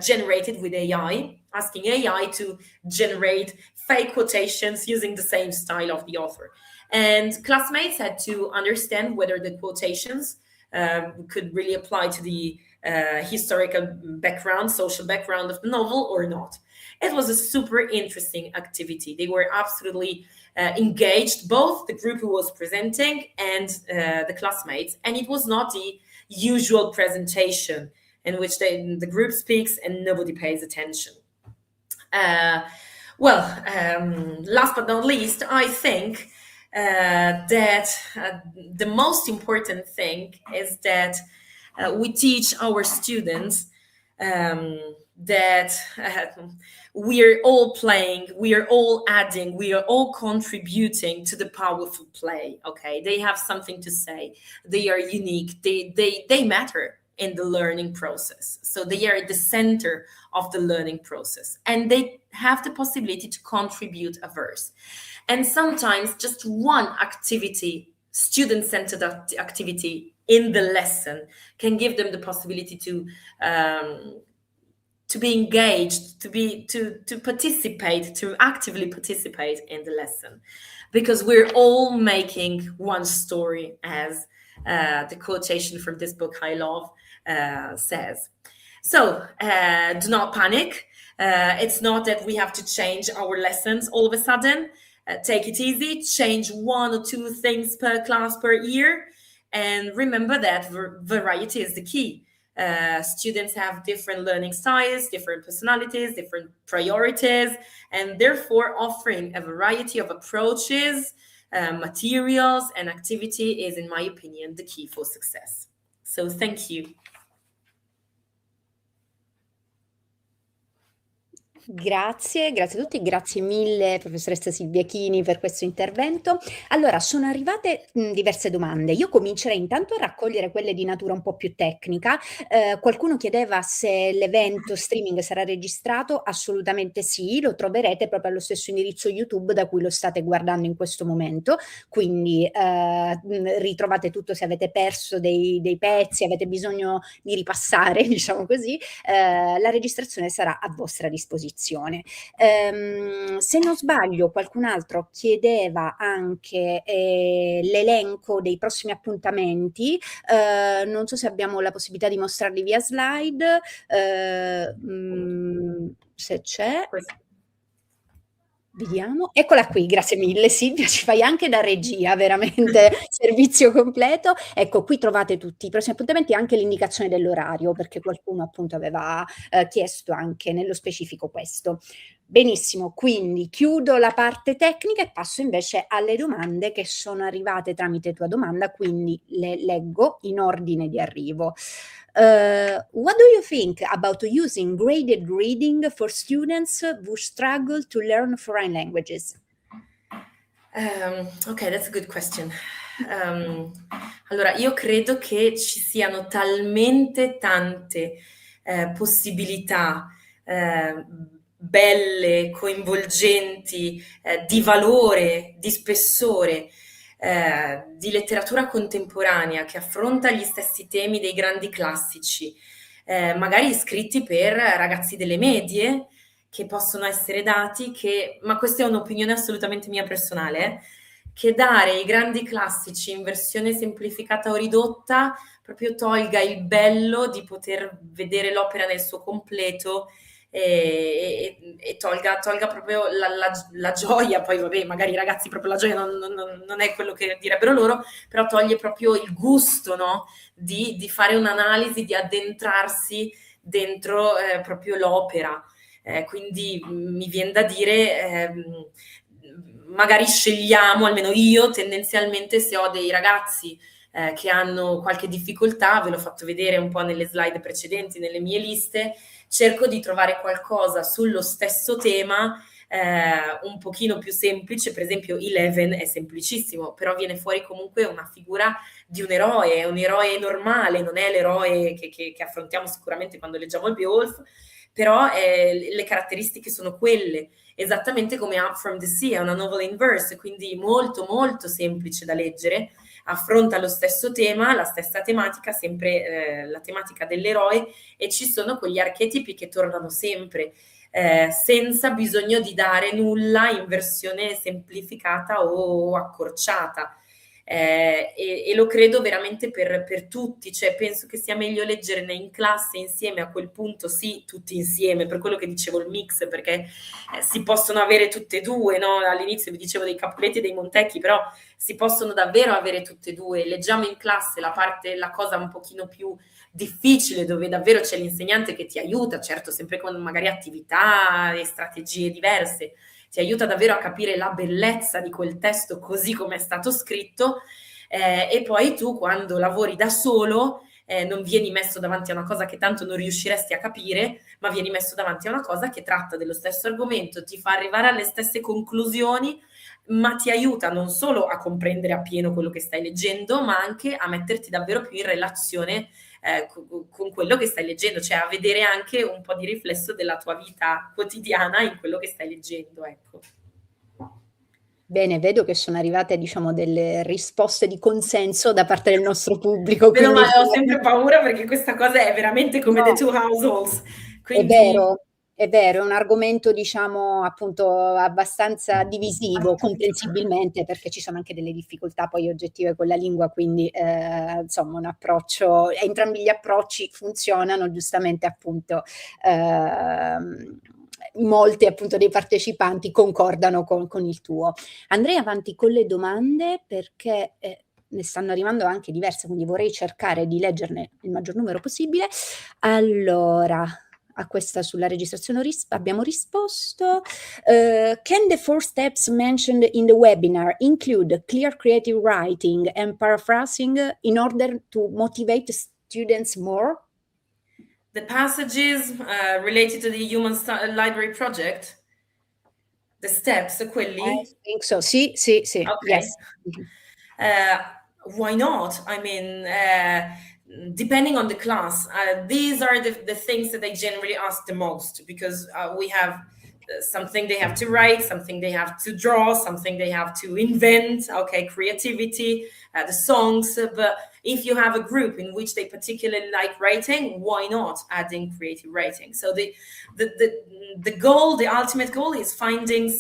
generated with AI, asking AI to generate fake quotations using the same style of the author. And classmates had to understand whether the quotations could really apply to the historical background, social background of the novel or not. It was a super interesting activity. They were absolutely engaged, both the group who was presenting and the classmates. And it was not the usual presentation in which the group speaks and nobody pays attention. Last but not least, I think that the most important thing is that we teach our students that we are all playing, we are all adding, we are all contributing to the powerful play, okay? They have something to say. They are unique. They matter in the learning process. So they are at the center of the learning process. And they have the possibility to contribute a verse. And sometimes just one activity, student-centered activity in the lesson can give them the possibility to be engaged, to participate, to actively participate in the lesson, because we're all making one story, as the quotation from this book I love says. So do not panic. It's not that we have to change our lessons all of a sudden. Take it easy, change 1 or 2 things per class per year. And remember that variety is the key. Students have different learning styles, different personalities, different priorities, and therefore offering a variety of approaches, materials, and activity is, in my opinion, the key for success. So thank you. Grazie a tutti, grazie mille professoressa Silvia Chini per questo intervento. Allora, sono arrivate diverse domande. Io comincerei intanto a raccogliere quelle di natura un po' più tecnica. Qualcuno chiedeva se l'evento streaming sarà registrato. Assolutamente sì, lo troverete proprio allo stesso indirizzo YouTube da cui lo state guardando in questo momento, quindi ritrovate tutto. Se avete perso dei pezzi, avete bisogno di ripassare, diciamo così, la registrazione sarà a vostra disposizione. disposizione. Se non sbaglio, qualcun altro chiedeva anche l'elenco dei prossimi appuntamenti. Non so se abbiamo la possibilità di mostrarli via slide, se c'è. Vediamo, eccola qui, grazie mille Silvia, ci fai anche da regia, veramente servizio completo. Ecco, qui trovate tutti i prossimi appuntamenti e anche l'indicazione dell'orario, perché qualcuno appunto aveva chiesto anche nello specifico questo. Benissimo, quindi chiudo la parte tecnica e passo invece alle domande che sono arrivate tramite tua domanda, quindi le leggo in ordine di arrivo. What do you think about using graded reading for students who struggle to learn foreign languages? Okay, that's a good question. Allora, io credo che ci siano talmente tante possibilità belle, coinvolgenti, di valore, di spessore, di letteratura contemporanea che affronta gli stessi temi dei grandi classici, magari scritti per ragazzi delle medie, che possono essere dati, ma questa è un'opinione assolutamente mia personale, che dare i grandi classici in versione semplificata o ridotta proprio tolga il bello di poter vedere l'opera nel suo completo e tolga proprio la gioia. Poi vabbè, magari i ragazzi proprio la gioia non è quello che direbbero loro, però toglie proprio il gusto, no? Di fare un'analisi, di addentrarsi dentro proprio l'opera. Quindi mi viene da dire, magari scegliamo, almeno io tendenzialmente, se ho dei ragazzi che hanno qualche difficoltà, ve l'ho fatto vedere un po' nelle slide precedenti, nelle mie liste, cerco di trovare qualcosa sullo stesso tema, un pochino più semplice. Per esempio Eleven è semplicissimo, però viene fuori comunque una figura di un eroe normale, non è l'eroe che affrontiamo sicuramente quando leggiamo il Beowulf, però le caratteristiche sono quelle, esattamente come Up from the Sea, è una novel in verse, quindi molto molto semplice da leggere, affronta lo stesso tema, la stessa tematica, sempre la tematica dell'eroe, e ci sono quegli archetipi che tornano sempre, senza bisogno di dare nulla in versione semplificata o accorciata. E lo credo veramente per tutti, cioè penso che sia meglio leggerne in classe insieme, a quel punto sì, tutti insieme, per quello che dicevo il mix, perché si possono avere tutte e due, no? All'inizio vi dicevo dei Capuletti e dei Montecchi, però si possono davvero avere tutte e due. Leggiamo in classe la cosa un pochino più difficile, dove davvero c'è l'insegnante che ti aiuta, certo sempre con magari attività e strategie diverse, ti aiuta davvero a capire la bellezza di quel testo così come è stato scritto, e poi tu quando lavori da solo non vieni messo davanti a una cosa che tanto non riusciresti a capire, ma vieni messo davanti a una cosa che tratta dello stesso argomento, ti fa arrivare alle stesse conclusioni, ma ti aiuta non solo a comprendere appieno quello che stai leggendo, ma anche a metterti davvero più in relazione con quello che stai leggendo, cioè a vedere anche un po' di riflesso della tua vita quotidiana in quello che stai leggendo, ecco. Bene, vedo che sono arrivate, diciamo, delle risposte di consenso da parte del nostro pubblico, Meno quindi male, ho sempre paura perché questa cosa è veramente come the no, two households, è quindi vero, è un argomento, diciamo, appunto, abbastanza divisivo, comprensibilmente, perché ci sono anche delle difficoltà poi oggettive con la lingua, quindi insomma un approccio, entrambi gli approcci funzionano, giustamente appunto molti appunto dei partecipanti concordano con il tuo. Andrei avanti con le domande perché ne stanno arrivando anche diverse, quindi vorrei cercare di leggerne il maggior numero possibile. Allora, a questa sulla registrazione abbiamo risposto. Can the 4 steps mentioned in the webinar include clear creative writing and paraphrasing in order to motivate students more? the passages related to the Human Library Project, the steps, quelli? I think so. Sì, sì, sì. Okay. Yes. Why not? I mean, depending on the class, these are the things that they generally ask the most, because we have something they have to write, something they have to draw, something they have to invent, okay, creativity, the songs. But if you have a group in which they particularly like writing, why not adding creative writing? So the goal, the ultimate goal is finding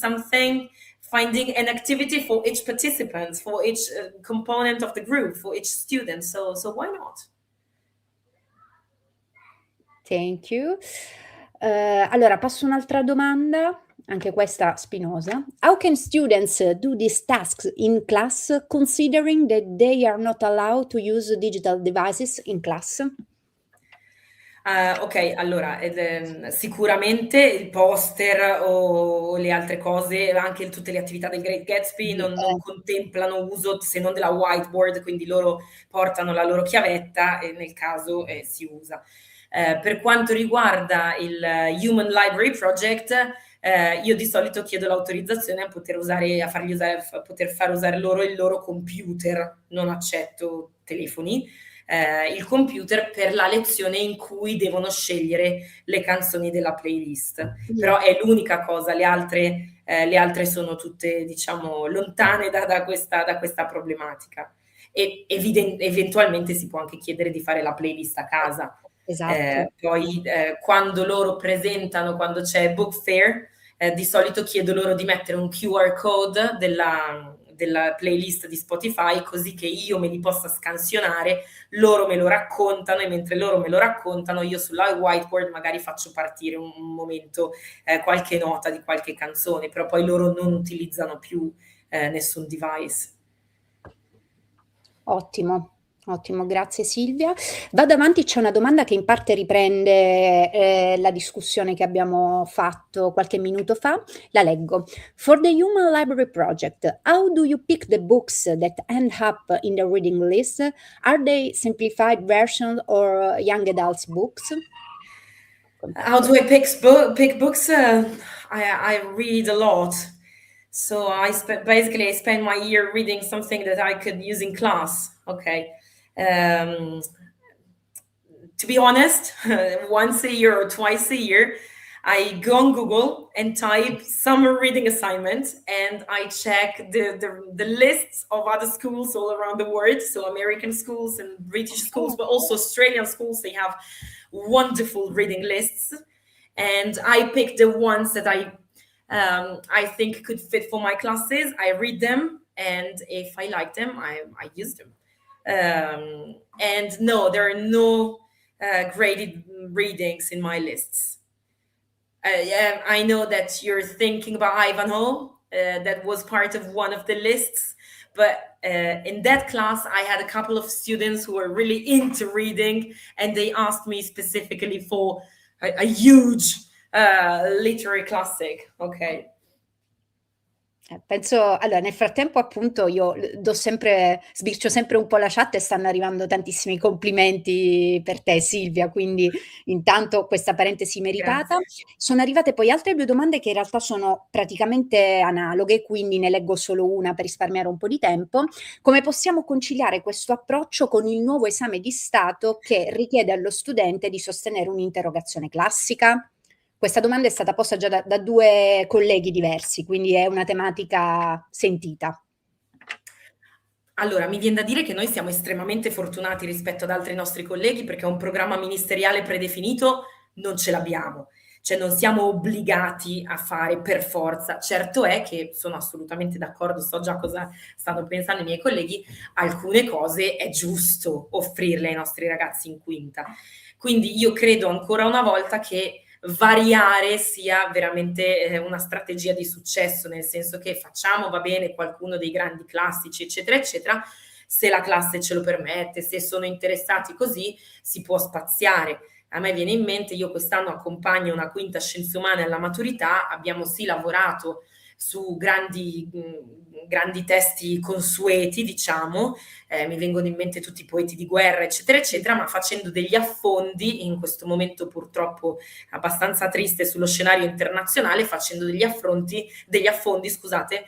an activity for each participant, for each component of the group, for each student. So why not? Thank you. Allora passo un'altra domanda, anche questa spinosa. How can students do these tasks in class considering that they are not allowed to use digital devices in class? Ok, allora, sicuramente il poster o le altre cose, anche tutte le attività del Great Gatsby non contemplano uso se non della whiteboard, quindi loro portano la loro chiavetta e nel caso si usa. Per quanto riguarda il Human Library Project, io di solito chiedo l'autorizzazione a poter far usare loro il loro computer, non accetto telefoni, il computer per la lezione in cui devono scegliere le canzoni della playlist. Però è l'unica cosa, le altre sono tutte, diciamo, lontane da questa problematica. E eventualmente si può anche chiedere di fare la playlist a casa. Esatto. Poi quando loro presentano, quando c'è book fair, di solito chiedo loro di mettere un QR code della playlist di Spotify, così che io me li possa scansionare, loro me lo raccontano e mentre loro me lo raccontano io sulla whiteboard magari faccio partire un momento, qualche nota di qualche canzone, però poi loro non utilizzano più nessun device. Ottimo. Ottimo, grazie Silvia. Vado avanti, c'è una domanda che in parte riprende la discussione che abbiamo fatto qualche minuto fa. La leggo. For the Human Library Project, how do you pick the books that end up in the reading list? Are they simplified versions or young adults books? How do I pick books? I read a lot. So I spend my year reading something that I could use in class. Okay. To be honest, once a year or twice a year, I go on Google and type summer reading assignment, and I check the lists of other schools all around the world. So American schools and British schools, but also Australian schools, they have wonderful reading lists. And I pick the ones that I think could fit for my classes. I read them, and if I like them, I use them. And no, there are no graded readings in my lists. I know that you're thinking about Ivanhoe. That was part of one of the lists. But in that class, I had a couple of students who were really into reading, and they asked me specifically for a huge literary classic. Okay. Penso, allora nel frattempo appunto io sbircio sempre un po' la chat e stanno arrivando tantissimi complimenti per te Silvia, quindi intanto questa parentesi meritata. Grazie. Sono arrivate poi altre due domande che in realtà sono praticamente analoghe, quindi ne leggo solo una per risparmiare un po' di tempo. Come possiamo conciliare questo approccio con il nuovo esame di Stato che richiede allo studente di sostenere un'interrogazione classica? Questa domanda è stata posta già da due colleghi diversi, quindi è una tematica sentita. Allora, mi viene da dire che noi siamo estremamente fortunati rispetto ad altri nostri colleghi perché un programma ministeriale predefinito non ce l'abbiamo, cioè non siamo obbligati a fare per forza. Certo è che sono assolutamente d'accordo, so già cosa stanno pensando i miei colleghi, alcune cose è giusto offrirle ai nostri ragazzi in quinta. Quindi io credo ancora una volta che variare sia veramente una strategia di successo, nel senso che facciamo, va bene, qualcuno dei grandi classici, eccetera, eccetera, se la classe ce lo permette, se sono interessati così, si può spaziare. A me viene in mente, io quest'anno accompagno una quinta scienze umane alla maturità, abbiamo sì lavorato su grandi testi consueti, diciamo, mi vengono in mente tutti i poeti di guerra, eccetera, eccetera, ma facendo degli affondi, in questo momento purtroppo abbastanza triste sullo scenario internazionale, facendo degli affondi, scusate,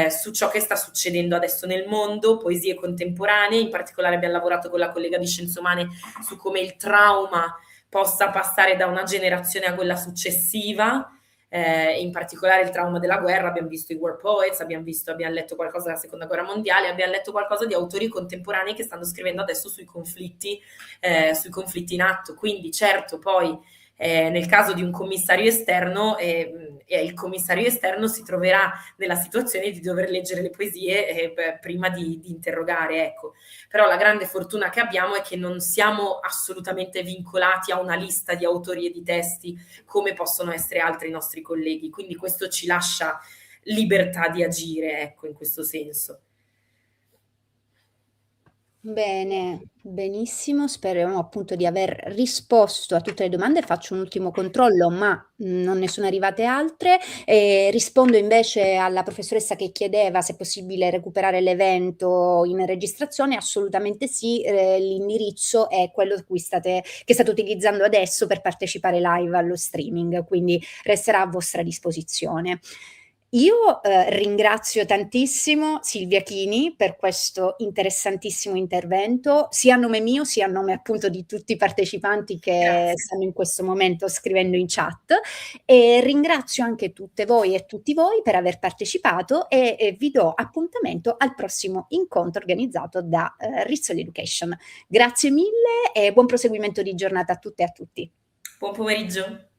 su ciò che sta succedendo adesso nel mondo, poesie contemporanee, in particolare abbiamo lavorato con la collega di Scienze Umane su come il trauma possa passare da una generazione a quella successiva, in particolare il trauma della guerra, abbiamo visto i war poets, abbiamo letto qualcosa della seconda guerra mondiale, abbiamo letto qualcosa di autori contemporanei che stanno scrivendo adesso sui conflitti in atto. Quindi certo poi nel caso di un commissario esterno, il commissario esterno si troverà nella situazione di dover leggere le poesie prima di interrogare, ecco. Però la grande fortuna che abbiamo è che non siamo assolutamente vincolati a una lista di autori e di testi come possono essere altri nostri colleghi, quindi questo ci lascia libertà di agire, ecco, in questo senso. Bene, benissimo, spero appunto di aver risposto a tutte le domande. Faccio un ultimo controllo, ma non ne sono arrivate altre. Rispondo invece alla professoressa che chiedeva se è possibile recuperare l'evento in registrazione. Assolutamente sì, l'indirizzo è quello che state utilizzando adesso per partecipare live allo streaming, quindi resterà a vostra disposizione. Io ringrazio tantissimo Silvia Chini per questo interessantissimo intervento, sia a nome mio sia a nome appunto di tutti i partecipanti che Grazie. stanno in questo momento scrivendo in chat, e ringrazio anche tutte voi e tutti voi per aver partecipato e vi do appuntamento al prossimo incontro organizzato da Rizzoli Education. Grazie mille e buon proseguimento di giornata a tutte e a tutti. Buon pomeriggio.